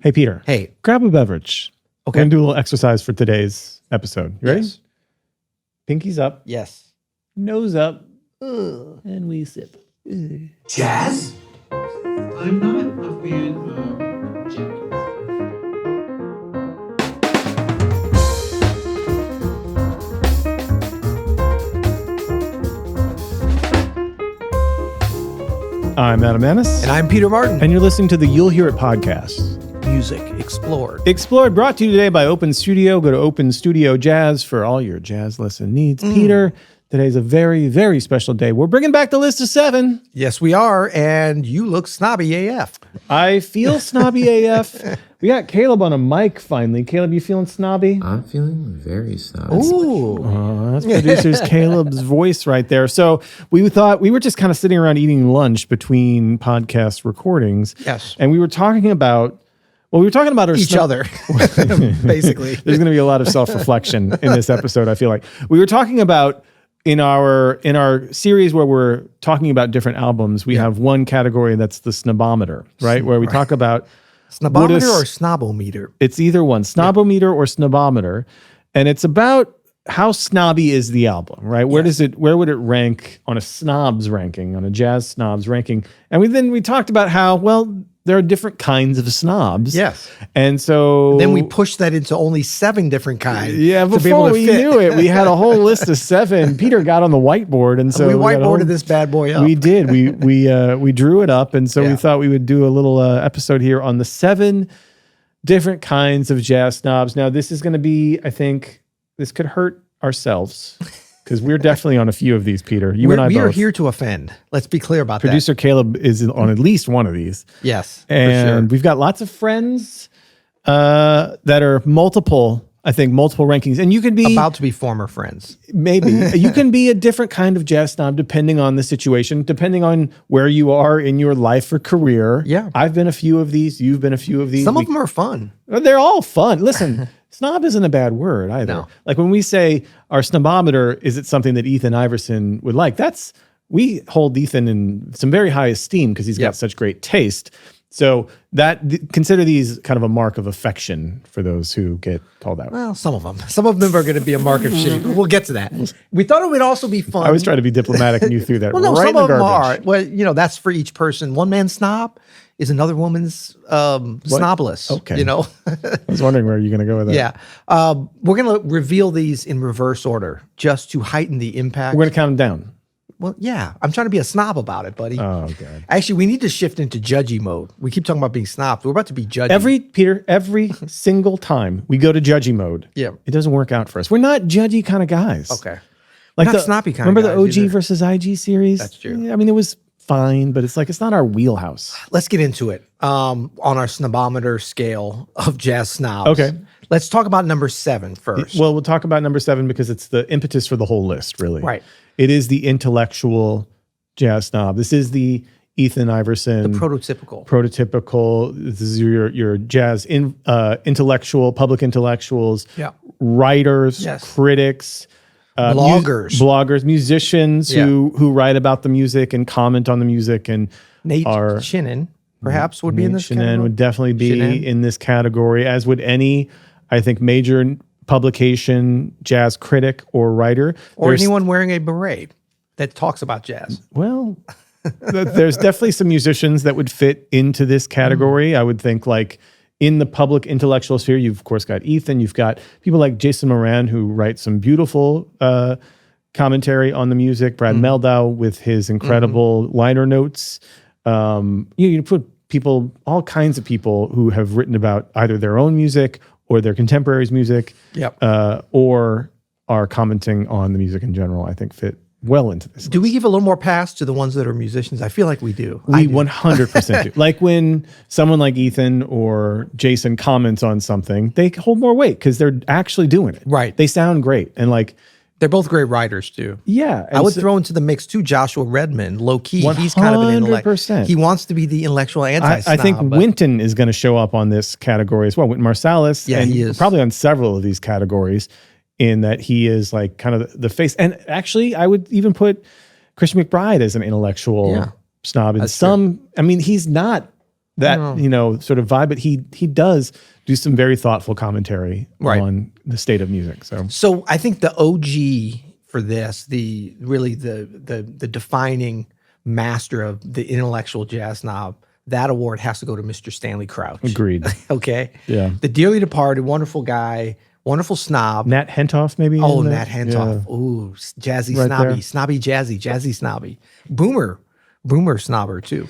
Hey, Peter. Hey. Grab a beverage. Okay. We're going to do a little exercise for today's episode. You ready? Yes. Pinkies up. Yes. Nose up. And we sip. Jazz? I'm not a fan of jazz. I'm Adam Annis. And I'm Peter Martin. And you're listening to the You'll Hear It podcast. Music Explored. Explored, brought to you today by Open Studio. Go to Open Studio Jazz for all your jazz lesson needs. Peter, today's a very, very special day. We're bringing back the list of 7. Yes, we are. And you look snobby AF. I feel snobby AF. We got Caleb on a mic finally. Caleb, you feeling snobby? I'm feeling very snobby. Ooh. That's producer's Caleb's voice right there. So we thought we were just kind of sitting around eating lunch between podcast recordings. Yes. And we were talking about, our Each other, basically. There's going to be a lot of self-reflection in this episode, I feel like. We were talking about in our series where we're talking about different albums, we have one category that's the Snobbometer, right? Where we talk about Snobbometer or Snobbometer? It's either one, Snobbometer or Snobbometer. And it's about how snobby is the album, right? Where would it rank on a snobs ranking, on a jazz snobs ranking? And we talked about how, well, there are different kinds of snobs. Yes. And so Then we pushed that into only 7 different kinds. Yeah, before we knew it, we had a whole list of 7. Peter got on the whiteboard, and so we whiteboarded this bad boy up. We did. We drew it up, and so we thought we would do a little episode here on the 7 different kinds of jazz snobs. Now, this is going to be, I think, this could hurt ourselves. Because we're definitely on a few of these, Peter. You and I both. We are here to offend. Let's be clear about Producer Caleb is on at least one of these. Yes, and for sure. We've got lots of friends that are multiple rankings. And you could be about to be former friends. Maybe. You can be a different kind of jazz snob depending on the situation, depending on where you are in your life or career. Yeah. I've been a few of these. You've been a few of these. Some of them are fun. They're all fun. Listen, snob isn't a bad word either. No. Like when we say our snobbometer, is it something that Ethan Iverson would like? We hold Ethan in some very high esteem because he's got such great taste. So consider these kind of a mark of affection for those who get called out. Well, some of them are going to be a mark of shame. We'll get to that. We thought it would also be fun. I was trying to be diplomatic and you threw that well, no, right some in of the them garbage. are. Well, that's for each person. One man's snob is another woman's snobless. Okay. I was wondering where you're going to go with that. Yeah. We're going to reveal these in reverse order just to heighten the impact. We're going to count them down. Well, yeah. I'm trying to be a snob about it, buddy. Oh, God. Actually, we need to shift into judgy mode. We keep talking about being snobs. We're about to be judgy. Every single time we go to judgy mode, it doesn't work out for us. We're not judgy kind of guys. Okay. Like not snobby kind remember of guys. Remember the OG either. versus IG series? That's true. Yeah, I mean, it was fine, but it's not our wheelhouse. Let's get into it on our snobbometer scale of jazz snobs. Okay. Let's talk about number 7 first. Well, we'll talk about number 7 because it's the impetus for the whole list, really. Right. It is the intellectual jazz snob. This is the Ethan Iverson. The prototypical. This is your jazz intellectual, public intellectuals, Yeah. writers, critics, bloggers, musicians who write about the music and comment on the music, and Nate Shinnon perhaps would be in this category. Shinnon would definitely be in this category, as would any, I think, major publication jazz critic or writer. Or anyone wearing a beret that talks about jazz. Well, there's definitely some musicians that would fit into this category. I would think like in the public intellectual sphere, you've of course got Ethan, you've got people like Jason Moran who write some beautiful commentary on the music, Brad Meldau with his incredible liner notes. You put all kinds of people who have written about either their own music or their contemporaries' music, or are commenting on the music in general, I think fit well into this. Do we give a little more pass to the ones that are musicians? I feel like we do. We 100% do. Like when someone like Ethan or Jason comments on something, they hold more weight because they're actually doing it. Right. They sound great. And like, they're both great writers too. Yeah. I would throw into the mix too Joshua Redmond, low key. He's kind of an intellectual. He wants to be the intellectual anti-snob. I think Wynton is going to show up on this category as well. Wynton Marsalis. Yeah, and he is. Probably on several of these categories, in that he is like kind of the face. And actually, I would even put Christian McBride as an intellectual snob in some. I mean, he's not that sort of vibe, but he does do some very thoughtful commentary on the state of music. So I think the OG for this, the defining master of the intellectual jazz snob, that award has to go to Mr. Stanley Crouch. Agreed. Okay. Yeah. The dearly departed, wonderful guy, wonderful snob. Nat Hentoff, maybe. Oh, Nat Hentoff. Yeah. Ooh, jazzy, right snobby, there. Snobby, jazzy, snobby. Boomer snobber too.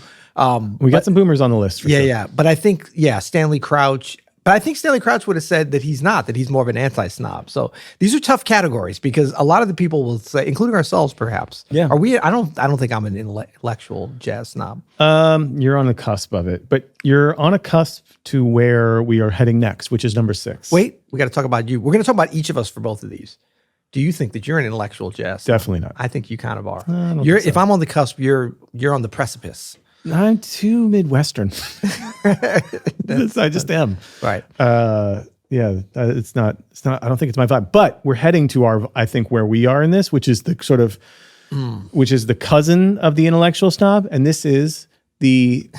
We got some boomers on the list. For sure. Yeah. But I think, Stanley Crouch. But I think Stanley Crouch would have said that he's not, that he's more of an anti-snob. So these are tough categories because a lot of the people will say, including ourselves perhaps. Yeah. Are we? I don't think I'm an intellectual jazz snob. You're on the cusp of it, but you're on a cusp to where we are heading next, which is number 6. Wait, we got to talk about you. We're going to talk about each of us for both of these. Do you think that you're an intellectual jazz snob? Definitely not. I think you kind of are. If I'm on the cusp, you're on the precipice. I'm too Midwestern. I just am. Right. It's not, I don't think it's my vibe, but we're heading to I think where we are in this, which is the sort of, which is the cousin of the intellectual snob. And this is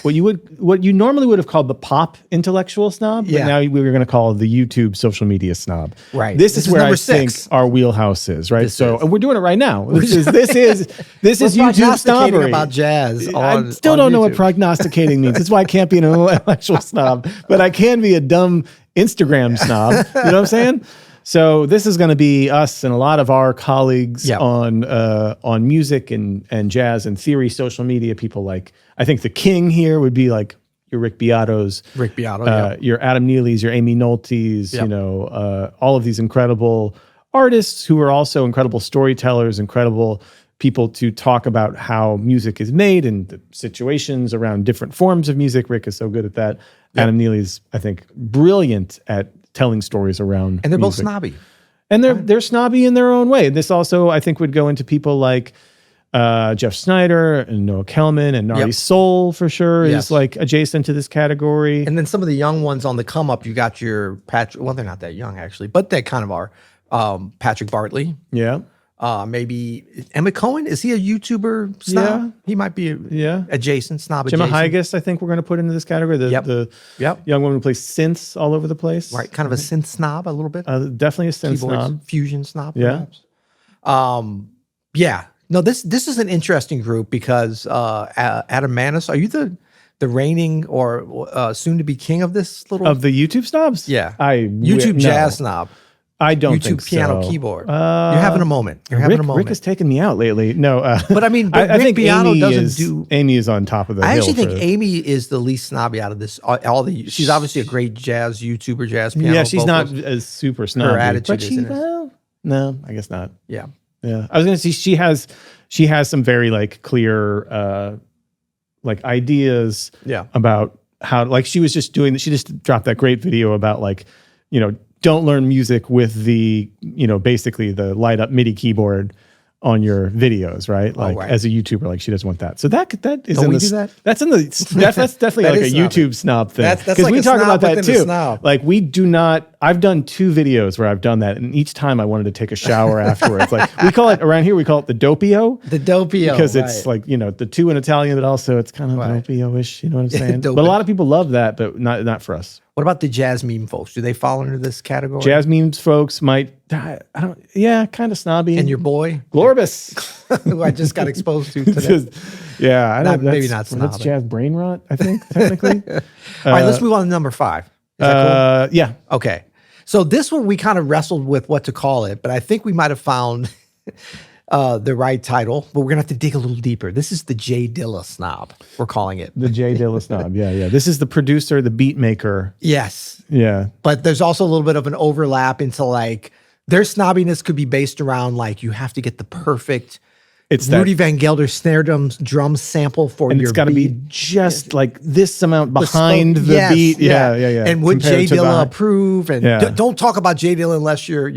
what you normally would have called the pop intellectual snob, but now we're going to call the YouTube social media snob. Right. This is where I think our wheelhouse is, right? And we're doing it right now. This is YouTube snobbery about jazz. I still don't know what prognosticating means. That's why I can't be an intellectual snob, but I can be a dumb Instagram snob. You know what I'm saying? So this is going to be us and a lot of our colleagues on music and jazz and theory, social media. People like, I think the king here would be like your Rick Beato's, your Adam Neely's, your Amy Nolte's, all of these incredible artists who are also incredible storytellers, incredible people to talk about how music is made and the situations around different forms of music. Rick is so good at that. Yep. Adam Neely's, I think, brilliant at telling stories around and they're music. both snobby. And they're snobby in their own way. This also, I think, would go into people like Jeff Snyder and Noah Kelman and Nari Soul for sure is like adjacent to this category. And then some of the young ones on the come up, you got your Patrick. Well, they're not that young actually, but they kind of are. Patrick Bartley. Yeah. Maybe Emmett Cohen. Is he a YouTuber snob? Yeah. He might be adjacent snob. Gemma Higas, I think we're going to put into this category. The young woman who plays synths all over the place. Right, kind of a synth snob a little bit. Definitely a synth snob. Fusion snob, perhaps. No, this is an interesting group because Adam Manis, are you the reigning or soon to be king of this little of the YouTube snobs? Yeah, YouTube jazz snob. I don't YouTube think piano so. keyboard. You're having a moment. Rick has taken me out lately. No, but I mean, I think Amy doesn't Amy is on top of the hill. I actually think Amy is the least snobby out of this. She's obviously a great jazz YouTuber, jazz piano. Yeah, she's vocals. not as super snobby. Her attitude is no, I guess not. Yeah. I was gonna say she has some very like clear like ideas about how, like, she just dropped that great video about like, don't learn music with the, basically the light up MIDI keyboard on your videos, right? Like as a YouTuber, like she doesn't want that. So that is in the, that's in the, that's definitely like a YouTube snob thing. Because like we talk about that too. Like we do not, I've done 2 videos where I've done that. And each time I wanted to take a shower afterwards. Like we call it around here, we call it the doppio. The doppio. Because it's like, the 2 in Italian, but also it's kind of doppio-ish, you know what I'm saying? But a lot of people love that, but not for us. What about the jazz meme folks? Do they fall into this category? Jazz memes folks might, kind of snobby. And your boy? Glorbus. Who I just got exposed to today. Maybe not snobby. That's jazz brain rot, I think, technically. All right, let's move on to number 5. Is that cool? Yeah. Okay. So this one we kind of wrestled with what to call it, but I think we might have found the right title, but we're going to have to dig a little deeper. This is the J Dilla snob, we're calling it. The J Dilla snob, yeah. This is the producer, the beat maker. Yes. Yeah. But there's also a little bit of an overlap into like, their snobbiness could be based around like, you have to get the perfect Rudy Van Gelder snare drum sample for and your beat. It's got to be just like this amount behind the beat. Yeah. And would J Dilla approve? And don't talk about J Dilla unless you're,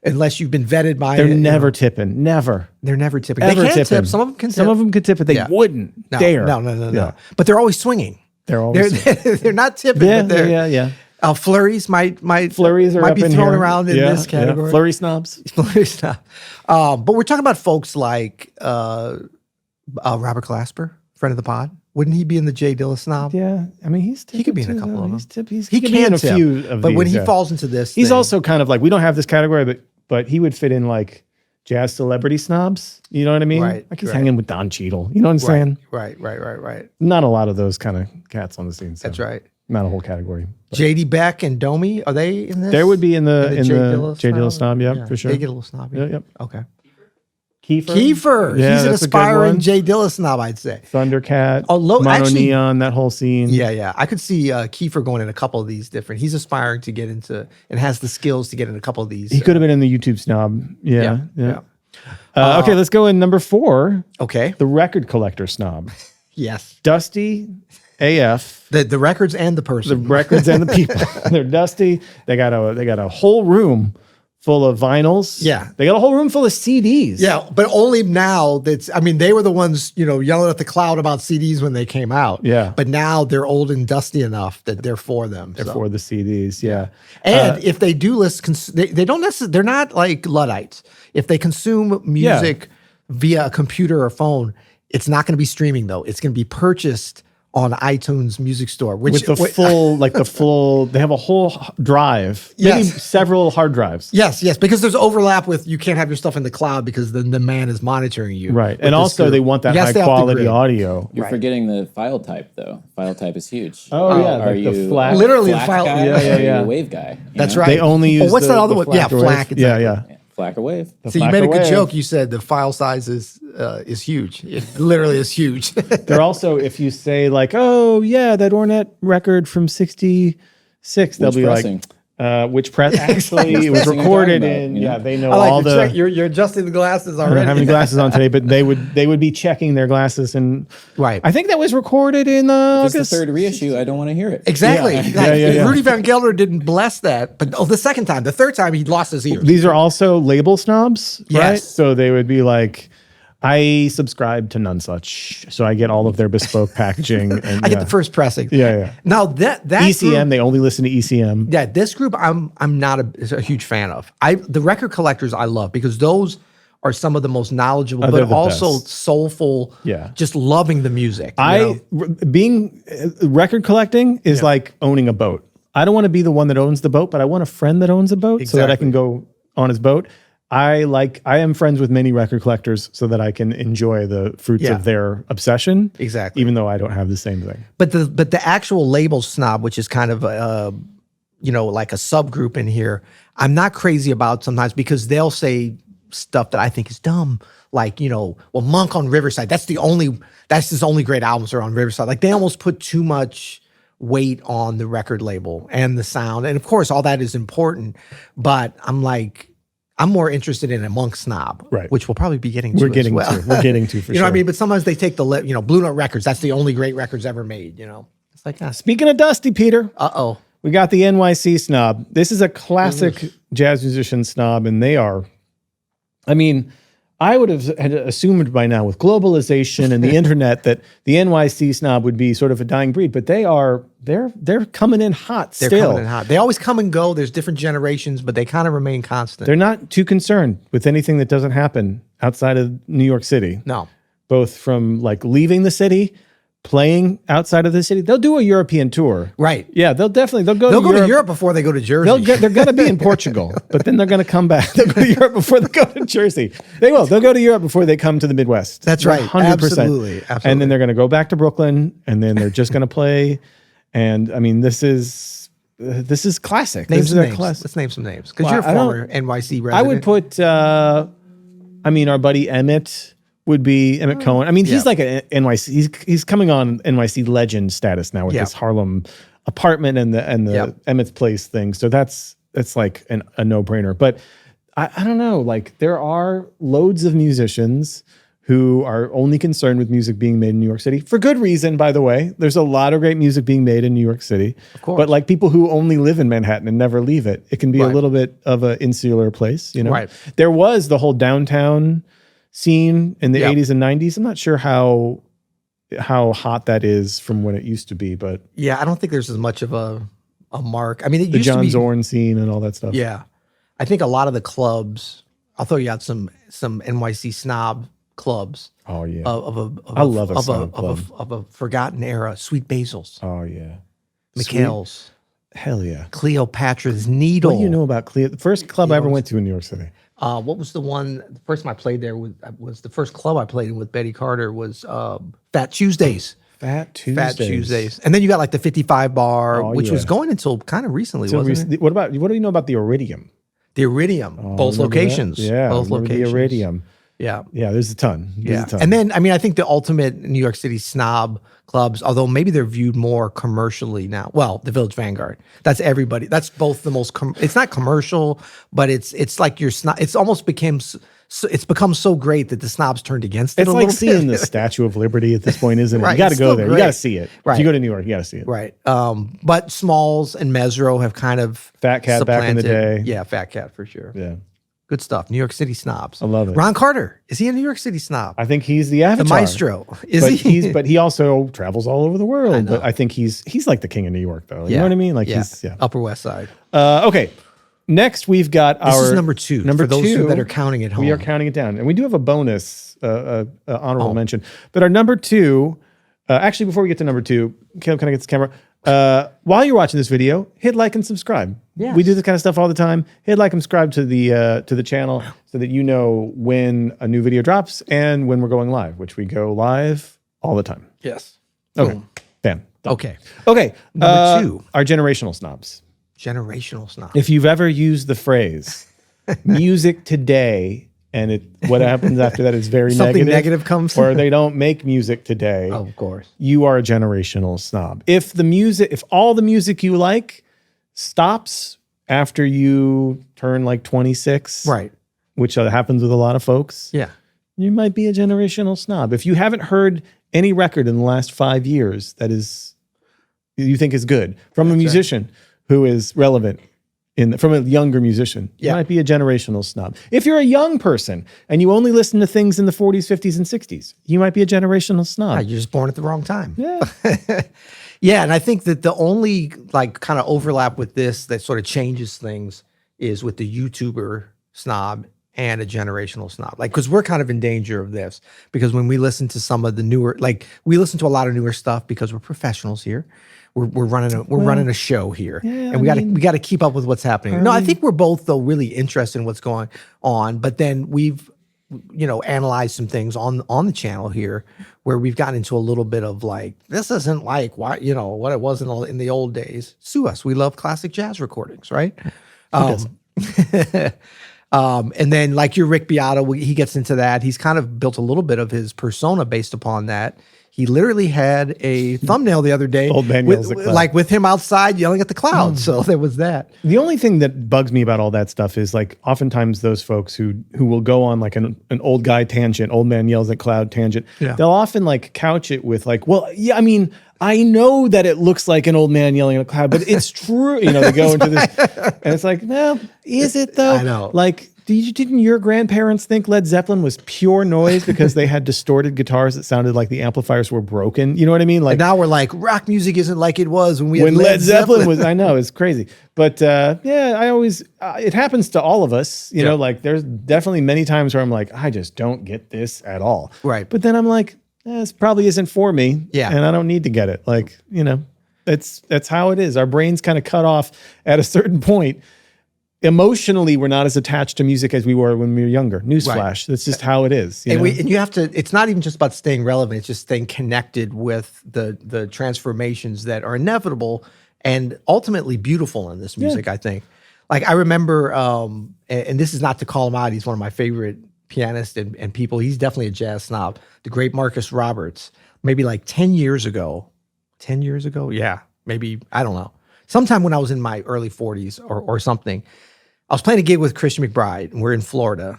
unless you've been vetted by They're never tipping. Never. They're never tipping. Ever they can tipping. tip. Some of them can tip. Some of them could tip, but they wouldn't dare. No. But they're always swinging. They're always they're not tipping. Yeah, but they're, yeah. Flurries might be thrown around in this category. Yeah. Flurry snobs. Flurry snobs. But we're talking about folks like Robert Glasper, friend of the pod. Wouldn't he be in the J Dilla Snob? Yeah, I mean, He could be in a couple of them. He can be in a tip, few of but these. when he yeah. falls into this, He's thing- also kind of like, we don't have this category, but he would fit in like jazz celebrity snobs. You know what I mean? Right, Like he's right. hanging with Don Cheadle. You know what I'm saying? right. Not a lot of those kind of cats on the scene. So That's right. Not a whole category. But JD Beck and Domi, are they in this? there would be in the J Dilla snob, yeah, Yeah, for sure. They get a little snobby. Yeah, yep. Okay. Kiefer. He's Yeah, an that's a good aspiring one. J Dilla snob, I'd say. Thundercat. Oh, Mono actually- Neon, that whole scene. Yeah. I could see Kiefer going in a couple of these different. He's aspiring to get into and has the skills to get in a couple of these. He could have been in the YouTube snob. Yeah. Yeah. Okay, let's go in number 4, Okay. the record collector snob. Yes. Dusty AF. The records and the The person. records and the people. They're dusty. They got a whole room full of vinyls. Yeah. They got a whole room full of CDs. Yeah, but only now they were the ones, yelling at the cloud about CDs when they came out. Yeah. But now they're old and dusty enough that they're for them. They're so. for the CDs. Yeah. And if they do list, they don't necessarily, they're not like Luddites. If they consume music via a computer or phone, it's not going to be streaming though. It's going to be purchased on iTunes Music Store, which With the full, they have a whole drive. Maybe Yes. several hard drives. Yes, because there's overlap with you can't have your stuff in the cloud because then the man is monitoring you. Right. with And this also group. they want that Yes, high they have the quality grid. audio. You're forgetting the file type, though. File type is huge. Oh, yeah, Are like the you FLAC. Literally FLAC the file- guy Yeah, or are you yeah. a wave guy? You That's know? right. They only use what's the, that other the one? Yeah, FLAC FLAC. wave. Yeah, Exactly. yeah. FLAC or wave. So you made a good wave. joke. You said the file size is huge. It literally is huge. They're also, if you say like, oh yeah, that Ornette record from '66, they'll Which be pressing? like, which press? Actually, it was pressing are you recorded talking about, in. you know? Yeah, they know I like all to the. check. You're adjusting the glasses I already. don't have any glasses on today, but they would be checking their glasses, and Right. I think that was recorded in If it's the August. third reissue, I don't want to hear it. Exactly. Yeah. Like, Yeah. Rudy Van Gelder didn't bless that, but the second time, the third time, he lost his ears. These are also label snobs, right? Yes. So they would be like, I subscribe to none such, so I get all of their bespoke packaging. And I get the first pressing. Yeah. Now that ECM, group, they only listen to E ECM. yeah, this group I'm not a huge fan of. The record collectors I love because those are some of the most knowledgeable, Oh, they're but the also best. soulful. Yeah. just loving the music. you know? Being record collecting is like owning a boat. I don't want to be the one that owns the boat, but I want a friend that owns a boat so that I Exactly. can go on his boat. I am friends with many record collectors so that I can enjoy the fruits Yeah. of their obsession. Exactly. Even though I don't have the same thing. But the actual label snob, which is kind of like a subgroup in here, I'm not crazy about sometimes because they'll say stuff that I think is dumb. Like, Monk on Riverside, that's his only great albums are on Riverside. Like they almost put too much weight on the record label and the sound. And of course, all that is important. But I'm more interested in a Monk snob, Right. which we'll probably be getting to We're getting as well. to. We're getting to for You know sure. what I mean? But sometimes they take Blue Note Records. That's the only great records ever made, It's like, Speaking of Dusty, Peter, uh-oh. we got the NYC Snob. This is a classic jazz musician snob, and they are, I would have had assumed by now with globalization and the internet that the NYC Snob would be sort of a dying breed, but they're coming in hot They're still. coming in hot. They always come and go. There's different generations, but they kind of remain constant. They're not too concerned with anything that doesn't happen outside of New York City, no. both from like leaving the city, playing outside of the city. They'll do a European tour. Right. Yeah, they'll go They'll go to Europe before they go to Jersey. They're going to be in Portugal, but then they're going to come back. They'll go to Europe before they go to Jersey. They will. They'll go to Europe before they come to the Midwest. That's right. 100%. Absolutely. And then they're going to go back to Brooklyn, and then they're just going to play. And this is classic. Name This some is a names. classic. Let's name some names. Because Well, you're a I don't- former NYC resident. I would put. Our buddy Emmett would be Emmett Cohen. He's Yeah. like an NYC. He's coming on NYC legend status now with Yeah. his Harlem apartment and the Yep. Emmett's Place thing. So that's like a no brainer. But I don't know. Like there are loads of musicians who are only concerned with music being made in New York City for good reason. By the way, there's a lot of great music being made in New York City. Of course. But like people who only live in Manhattan and never leave it, it can be a Right. little bit of an insular place. Right. There was the whole downtown scene in the Yep. 80s and 90s. I'm not sure how hot that is from when it used to be, but Yeah, I don't think there's as much of a mark. It the used John to be. Zorn scene and all that stuff. Yeah. I think a lot of the clubs, I'll throw you out some NYC snob clubs Oh yeah. I love a snob club. of a forgotten era. Sweet Basil's, Oh yeah. Mikhail's, Hell yeah. Cleopatra's Needle. What do you know about Cleo? The first club I ever went to in New York City. What was the one? The first time I played there was the first club I played in with Betty Carter was Fat Tuesdays. Fat Tuesdays. Fat Tuesdays, and then you got like the 55 bar, Oh, which was yeah. going until kind of recently, So wasn't it? what do you know about the Iridium? The Iridium, both Remember that? locations. Yeah, both remember locations. the Iridium. Yeah. Yeah, there's a ton. There's Yeah. a ton. And then, I mean, I think the ultimate New York City snob clubs, although maybe they're viewed more commercially now. Well, the Village Vanguard. That's everybody. That's both the most, it's not commercial, but it's like your snob. It's almost became, it's become so great that the snobs turned against it It's a like little seeing bit. the Statue of Liberty at this point, isn't it? Right, You got to it's go still there. You great. got to see it. Right. If you go to New York, you got to see it. Right. But Smalls and Mesro have kind of Fat Cat back in the supplanted- day. Yeah, Fat Cat for sure. Yeah. Good stuff. New York City snobs. I love it. Ron Carter. Is he a New York City snob? I think he's the The avatar. maestro. Is but he? But he also travels all over the world. know. But I think he's like the king of New York, though. You know what I mean? Like he's Upper West Side. Okay. Next, we've got This our is number two. Number for those two that are counting at home. We are counting it down, and we do have a bonus honorable mention. But our number two, actually, before we get to number two, Caleb, can I get this camera? While you're watching this video, hit like and subscribe. Yes. We do this kind of stuff all the time. Hit like and subscribe to the channel so that you know when a new video drops and when we're going live, which we go live all the time. Yes. Okay, Boom. bam. Done. Okay. Okay. Number two. Our generational snobs. Generational snob. If you've ever used the phrase music today and what happens after that is very Something negative, negative comes. or they don't make music today, Oh, of course. you are a generational snob. If all the music you like stops after you turn like 26, Right. which happens with a lot of folks, Yeah. you might be a generational snob. If you haven't heard any record in the last 5 years that you think is good from a musician who is relevant from a younger musician, you Yeah. might be a generational snob. If you're a young person and you only listen to things in the 40s, 50s, and 60s, you might be a generational snob. You're just born at the wrong time. Yeah. Yeah, and I think that the only like kind of overlap with this that sort of changes things is with the YouTuber snob and a generational snob. Like, because we're kind of in danger of this because when we listen to some of the newer, like we listen to a lot of newer stuff because we're professionals here. We're running a show here, and we got to keep up with what's happening. No, I think we're both though really interested in what's going on, but then we've analyzed some things on the channel here where we've gotten into a little bit of like, this isn't like what it was in the old days. Sue us. We love classic jazz recordings, right? And then like your Rick Beato, he gets into that. He's kind of built a little bit of his persona based upon that. He literally had a thumbnail the other day, Old Man Yells at Cloud. like with him outside yelling at the clouds. So there was that. The only thing that bugs me about all that stuff is like oftentimes those folks who will go on like an old guy tangent, old man yells at cloud tangent, Yeah. they'll often like couch it with like, well, yeah, I mean, I know that it looks like an old man yelling at a cloud, but it's true. They go into this and it's like, well, is it though? I know. Like, didn't your grandparents think Led Zeppelin was pure noise because they had distorted guitars that sounded like the amplifiers were broken? You know what I mean? Like And now we're like, rock music isn't like it was when we when had Led Zeppelin was, I know, it's crazy. But I always, it happens to all of us, you know, like there's definitely many times where I'm like, I just don't get this at all. Right. But then I'm like, this probably isn't for me. Yeah. And I don't need to get it. Like, that's how it is. Our brains kind of cut off at a certain point. Emotionally, we're not as attached to music as we were when we were younger. Newsflash. Right. That's just how it is. And you have to, it's not even just about staying relevant, it's just staying connected with the transformations that are inevitable and ultimately beautiful in this music, I think. Like I remember, and this is not to call him out, he's one of my favorite pianists and people. He's definitely a jazz snob. The great Marcus Roberts, maybe like 10 years ago. 10 years ago? Yeah, maybe, I don't know. Sometime when I was in my early 40s or something, I was playing a gig with Christian McBride, and we're in Florida,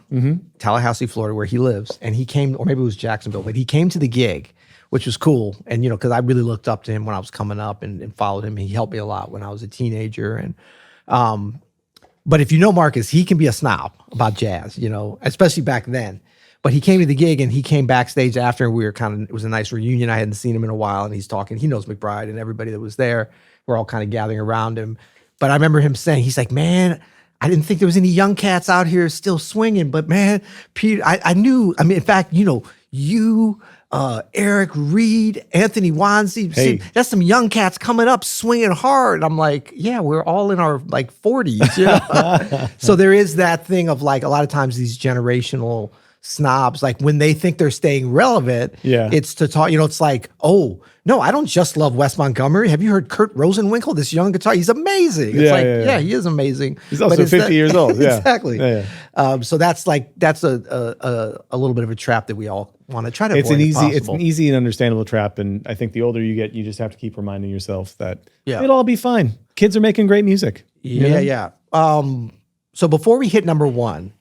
Tallahassee, Florida, where he lives. And he came, or maybe it was Jacksonville, but he came to the gig, which was cool. And, because I really looked up to him when I was coming up and followed him. He helped me a lot when I was a teenager. And, but if you know Marcus, he can be a snob about jazz, especially back then. But he came to the gig and he came backstage after, and it was a nice reunion. I hadn't seen him in a while, and he's talking. He knows McBride and everybody that was there. We're all kind of gathering around him. But I remember him saying, he's like, man, I didn't think there was any young cats out here still swinging, but man, Peter, I knew. I mean, in fact, you, Eric Reed, Anthony Wanzi, Hey. that's some young cats coming up swinging hard. I'm like, yeah, we're all in our like 40s. You know? So there is that thing of like a lot of times these generational snobs, like when they think they're staying relevant, it's to talk, it's like, oh, no, I don't just love Wes Montgomery. Have you heard Kurt Rosenwinkel, this young guitar? He's amazing. It's he is amazing. He's also 50 years old. Yeah. Exactly. Yeah. So that's a little bit of a trap that we all want to try to avoid. It's an easy and understandable trap. And I think the older you get, you just have to keep reminding yourself that it'll all be fine. Kids are making great music. Yeah. So before we hit number one,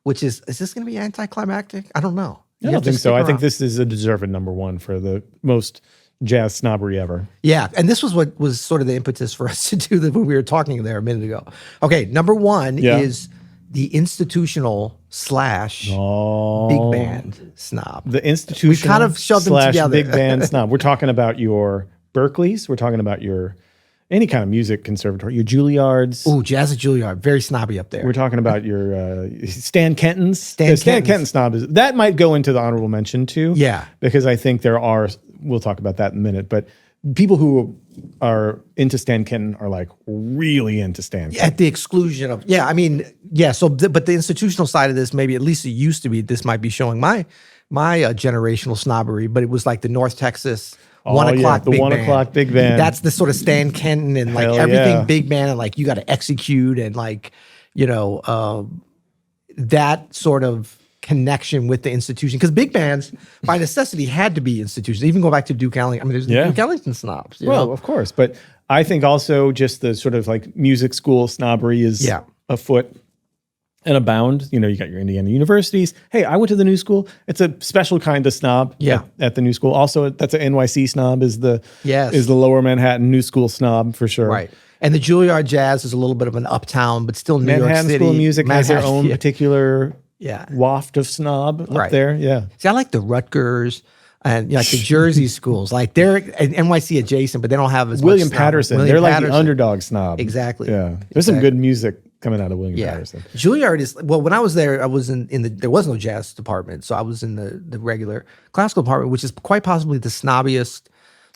which is this going to be anticlimactic? I don't know. I don't think so. I think this is a deserved number one for the most jazz snobbery ever. Yeah, and this was what was sort of the impetus for us to do that when we were talking there a minute ago. Okay, number one is the institutional / big band snob. The institutional we kind of shoved them together. Big band snob. We're talking about your Berkeleys. We're talking about your any kind of music conservatory, your Juilliards. Ooh, jazz at Juilliard, very snobby up there. We're talking about your Stan Kentons. Stan Kenton snob that might go into the honorable mention too. Yeah, because I think there are. We'll talk about that in a minute, but people who are into Stan Kenton are like really into Stan Kenton. At the exclusion of, So, but the institutional side of this, maybe at least it used to be. This might be showing my generational snobbery, but it was like the North Texas. 1 o'clock, the big 1 band. o'clock big band. That's the sort of Stan Kenton and like everything big band and like you got to execute and like that sort of connection with the institution because big bands by necessity had to be institutions. Even go back to Duke Ellington. I mean, there's the Duke Ellington snobs. Of course, but I think also just the sort of like music school snobbery is afoot. And abound, you got your Indiana universities. Hey, I went to the New School. It's a special kind of snob at the New School. Also, that's an NYC snob is the Lower Manhattan New School snob for sure. Right. And the Juilliard Jazz is a little bit of an uptown, but still New York City. Manhattan School of Music has their own particular waft of snob up there. Yeah. See, I like the Rutgers and like the Jersey schools. Like they're NYC adjacent, but they don't have as William much Patterson. They're like the underdog snob. Exactly. Yeah. There's some good music coming out of William Patterson. Juilliard is, when I was there, I was in the, there was no jazz department. So I was in the regular classical department, which is quite possibly the snobbiest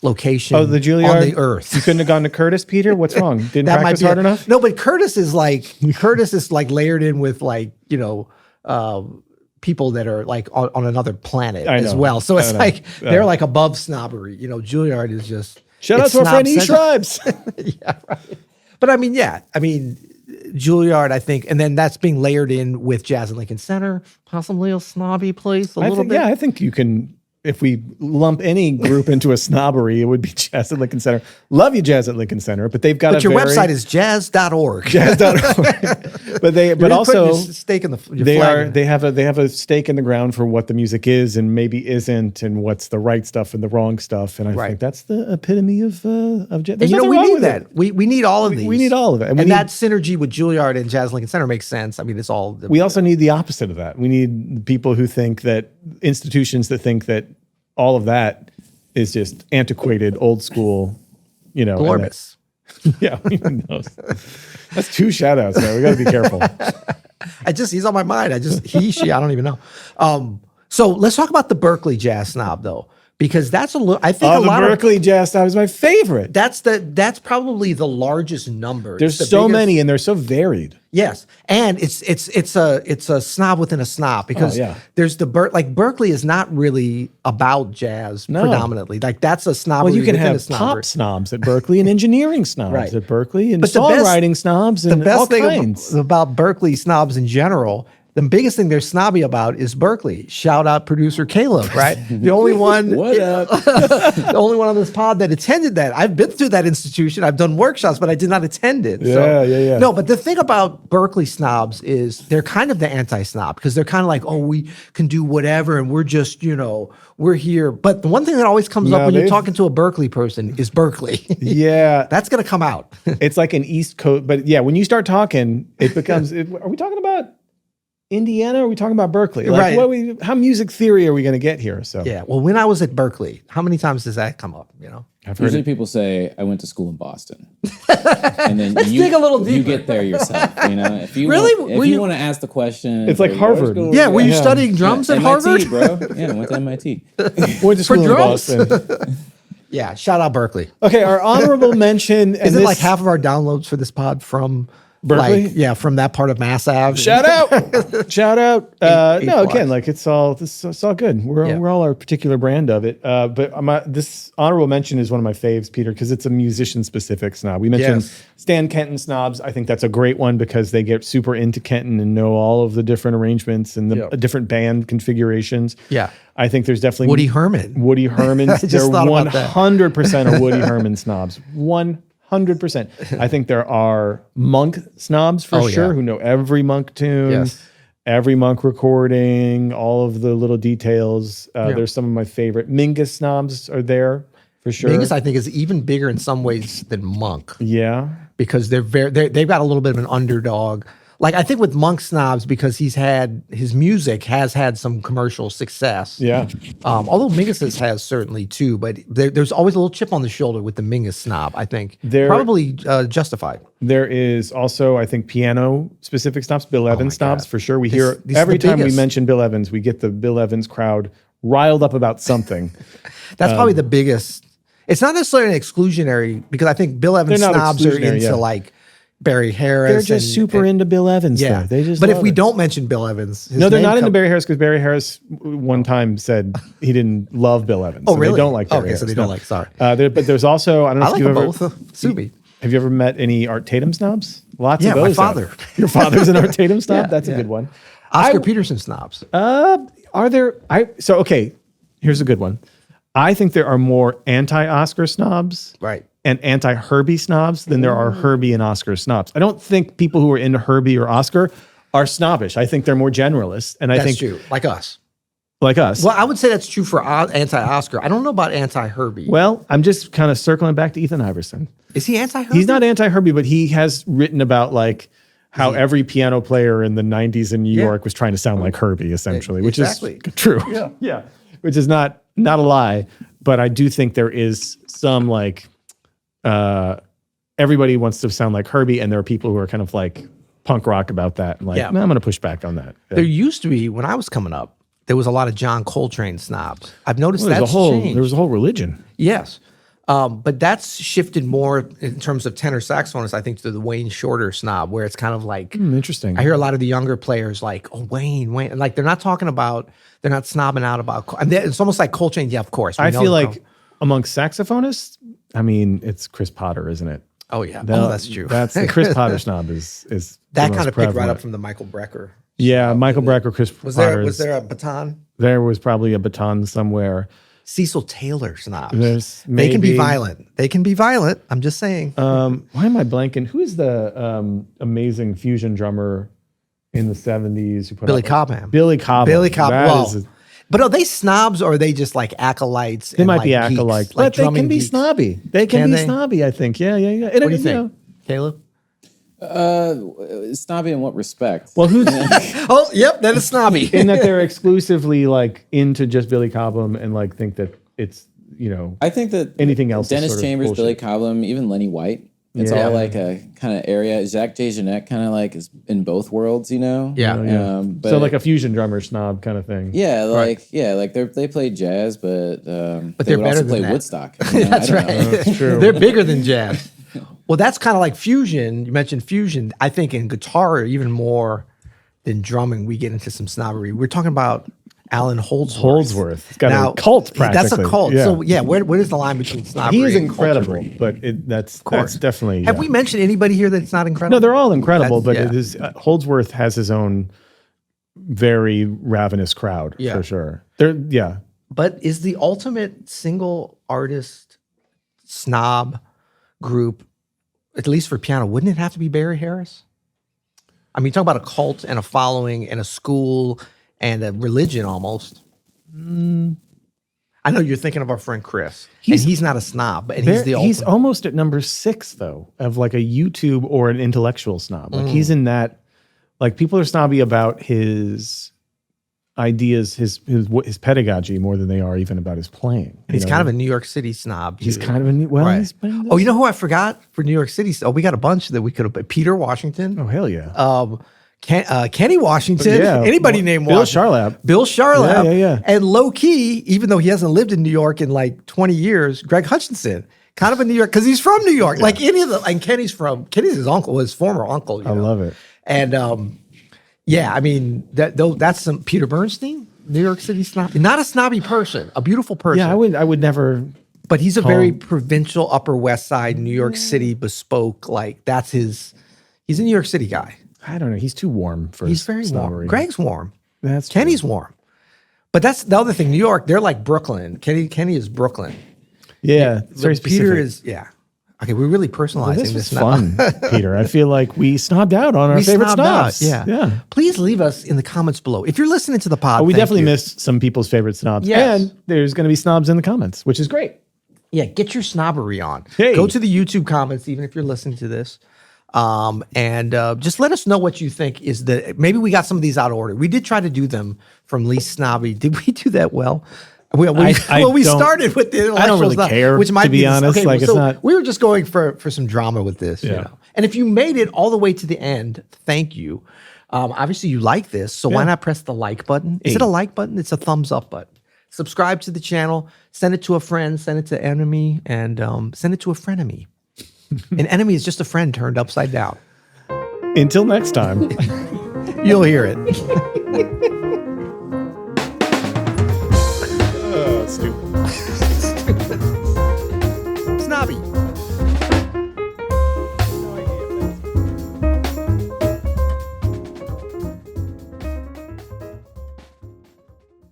location the Juilliard? on the earth. You couldn't have gone to Curtis, Peter? What's wrong? Didn't practice hard enough? No, but Curtis is like layered in with like, people that are like on another planet as well. So it's like, they're like above snobbery. Juilliard is just. Shout out to our friend E. Shribes. Yeah, right. But Juilliard, I think, and then that's being layered in with Jazz at Lincoln Center, possibly a snobby place a little bit. Yeah, I think you can, if we lump any group into a snobbery, it would be Jazz at Lincoln Center. Love you, Jazz at Lincoln Center, but they've got your website is jazz.org. Jazz.org. but also stake in the they have a stake in the ground for what the music is and maybe isn't, and what's the right stuff and the wrong stuff. And I think that's the epitome of jazz. And we need that. We need all of these. We need all of it, and that synergy with Juilliard and Jazz Lincoln Center makes sense. I mean, it's all. We also need the opposite of that. We need people who think that institutions that think that all of that is just antiquated, old school, Glorbus. Yeah, that's 2 shout outs there. We got to be careful. He's on my mind. She, I don't even know. So let's talk about the Berkeley jazz snob though, because that's a lot. I think a lot of Berkeley jazz snob is my favorite. That's probably the largest number. There's so many, and they're so varied. Yes, and it's a snob within a snob because there's Berkeley is not really about jazz predominantly. Like that's a snobbery. Well, you can have pop snobs at Berkeley and engineering snobs at Berkeley and songwriting snobs and all kinds. The best thing about Berkeley snobs in general. The biggest thing they're snobby about is Berkeley. Shout out producer Caleb, right? The only one, What up? the only one on this pod that attended that. I've been through that institution. I've done workshops, but I did not attend it. Yeah. No, but the thing about Berkeley snobs is they're kind of the anti-snob because they're kind of like, oh, we can do whatever and we're just, we're here. But the one thing that always comes up when you're talking to a Berkeley person is Berkeley. Yeah. That's going to come out. It's like an East Coast, but when you start talking, it becomes, are we talking about Indiana? Or are we talking about Berkeley? Right. How music theory are we going to get here? So Yeah. Well, when I was at Berkeley, how many times does that come up? I've heard Usually it. people say, I went to school in Boston. And then Let's dig a little you deeper. get there yourself. If you Really? want, Were if you you- want to ask the question. It's like Harvard. Yeah. Were you studying drums at MIT, Harvard? bro. Yeah, I went to MIT. Went to school in drums? Boston. Yeah. Shout out Berkeley. Okay, our honorable mention. Is it like half of our downloads for this pod from Berkeley? from that part of Mass Ave? Shout out! Shout out! Eight No, blocks. again, like it's all good. We're all our particular brand of it. But this honorable mention is one of my faves, Peter, because it's a musician specific snob. We mentioned Yes. Stan Kenton snobs. I think that's a great one because they get super into Kenton and know all of the different arrangements and the different band configurations. Yeah. I think there's definitely Woody Herman. Woody Herman's. just They're thought about that. 100% of Woody Herman snobs. 100%. I think there are monk snobs for Oh, sure yeah. who know every monk tune, Yes. every monk recording, all of the little details. There's some of my favorite. Mingus snobs are there for sure. Mingus, I think, is even bigger in some ways than Monk Yeah. because they've got a little bit of an underdog. Like I think with Monk snobs because his music has had some commercial success. Yeah. Although Mingus has certainly too, but there's always a little chip on the shoulder with the Mingus snob. I think probably justified. There is also, I think, piano specific snobs, Bill Evans snobs God. for sure. We This- hear these are every the time we biggest. mention Bill Evans, we get the Bill Evans crowd riled up about something. That's probably the biggest. It's not necessarily an exclusionary because I think Bill Evans They're not snobs are exclusionary, into yeah. like Barry Harris. They're just super and, into Bill Evans. yeah. though. They just. But if love we it. don't mention Bill Evans, his No, they're name not into come- Barry Harris because Barry Harris one time said he didn't love Bill Evans. Oh, so really? They don't like Barry Okay, Harris. so they don't no. like. Sorry, But there's also, I don't know I if like you've them ever. both. Sue me. Have you ever met any Art Tatum snobs? Lots Yeah, of my those. father. Your father's an Art Tatum snob? Yeah, That's yeah. a good one. Oscar Peterson snobs. Are there, okay, here's a good one. I think there are more anti-Oscar snobs Right. and anti-Herbie snobs than there are Herbie and Oscar snobs. I don't think people who are into Herbie or Oscar are snobbish. I think they're more generalists. And I That's think, true. Like us. like us. Well, I would say that's true for anti-Oscar. I don't know about anti-Herbie. Well, I'm just kind of circling back to Ethan Iverson. Is he anti-Herbie? He's not anti-Herbie, but he has written about like how every piano player in the 90s in New York was trying to sound like Herbie, essentially, which Exactly. is true. Yeah. Which is not a lie. But I do think there is some like everybody wants to sound like Herbie, and there are people who are kind of like punk rock about that. And like, Yeah. "No, I'm going to push back on that. There used to be, when I was coming up, there was a lot of John Coltrane snobs. I've noticed There's that's changed. there was a whole religion. Yes. But that's shifted more in terms of tenor saxophonists, I think, to the Wayne Shorter snob, where it's kind of like, Interesting. I hear a lot of the younger players like, oh, Wayne. And like, they're not snobbing out about, and it's almost like Coltrane. Yeah, of course. we I know feel Col- like amongst saxophonists, I mean, it's Chris Potter, isn't it? oh, yeah. That- Oh, that's true. That's the Chris Potter snob is that the kind most of picked right prevalent. up from the Michael Brecker. Yeah, Michael Brecker, Chris Was Potter. there a baton? There was probably a baton somewhere. Cecil Taylor snobs. There's They can be maybe- violent. They can be violent. I'm just saying. Why am I blanking? Who is the amazing fusion drummer in the 70s who put Billy out- Cobham. Billy Cobham. Billy Cobham. That Well, is but are they snobs or are they just like acolytes? they might be acolytes, but they can be snobby. They can be snobby, I think. Yeah. And What do you think, Caleb? Snobby in what respect? Well, who's Oh, yep, that is snobby. in that they're exclusively like into just Billy Cobham and like think that it's, I think that anything else is Dennis sort of Chambers, bullshit. Billy Cobham, even Lenny White. It's Yeah. all like a kind of area. Jacques DeJohnette kind of like is in both worlds, you know? Yeah. But so like a fusion drummer snob kind of thing. yeah, like they play jazz, but they they're would better also than play that. Woodstock. you know? That's I don't know. right. That's true. They're bigger than jazz. Well, that's kind of like fusion. You mentioned fusion. I think in guitar, even more than drumming, we get into some snobbery. We're talking about Alan Holdsworth. Holdsworth. It's got a cult practically. That's a cult. Yeah. So yeah, where is the line between snobbery He is and incredible, culture? but that's definitely. Have we mentioned anybody here that's not incredible? No, they're all incredible, but That's- it is Holdsworth has his own very ravenous crowd Yeah. for sure. They're But is the ultimate single artist snob group, at least for piano, wouldn't it have to be Barry Harris? I mean, talk about a cult and a following and a school and a religion almost. I know you're thinking of our friend Chris. He's not a snob, but he's the he's ultimate. almost at number 6 though of like a YouTube or an intellectual snob. Like he's in that like people are snobby about his ideas, his pedagogy more than they are even about his playing. And he's kind of a New York City snob. He's too. kind of a well. Right. He's been Oh, you know who I forgot for New York City? Oh, we got a bunch that we could have. Peter Washington. Oh hell yeah. Kenny Washington. Yeah. Anybody named Bill Washington? Charlap. Bill Charlap. Yeah. And low key, even though he hasn't lived in New York in like 20 years, Greg Hutchinson, kind of a New York, because he's from New York. Like any of the, and Kenny's his uncle, his former uncle. I love it. And yeah, I mean, that's some Peter Bernstein, New York City snob. Not a snobby person, a beautiful person. Yeah, I would never. But he's a very provincial, Upper West Side, New York City bespoke. Like that's he's a New York City guy. I don't know. He's too warm for. He's very snobbery. warm. Greg's warm. That's Kenny's true. warm. But that's the other thing. New York, they're like Brooklyn. Kenny is Brooklyn. Yeah, it's very Peter specific. is Okay, we're really personalizing This was now. fun, Peter. I feel like we snobbed out on our favorite snobbed out, snobs. yeah. Please leave us in the comments below. If you're listening to the pod, We thank definitely you. missed some people's favorite snobs. Yes. And there's going to be snobs in the comments, which is great. Yeah, get your snobbery on. Hey. Go to the YouTube comments, even if you're listening to this. And just let us know what you think is maybe we got some of these out of order. We did try to do them from least snobby. Did we do that well? We I started with the intellectuals. I don't really care, which might to be honest. Okay, Like, it's so not- we were just going for some drama with this. You Yeah. know? And if you made it all the way to the end, thank you. Obviously, you like this, so why not press the like button? Is it a like button? It's a thumbs up button. Subscribe to the channel. Send it to a friend. Send it to enemy, and send it to a frenemy. An enemy is just a friend turned upside down. Until next time. You'll hear it.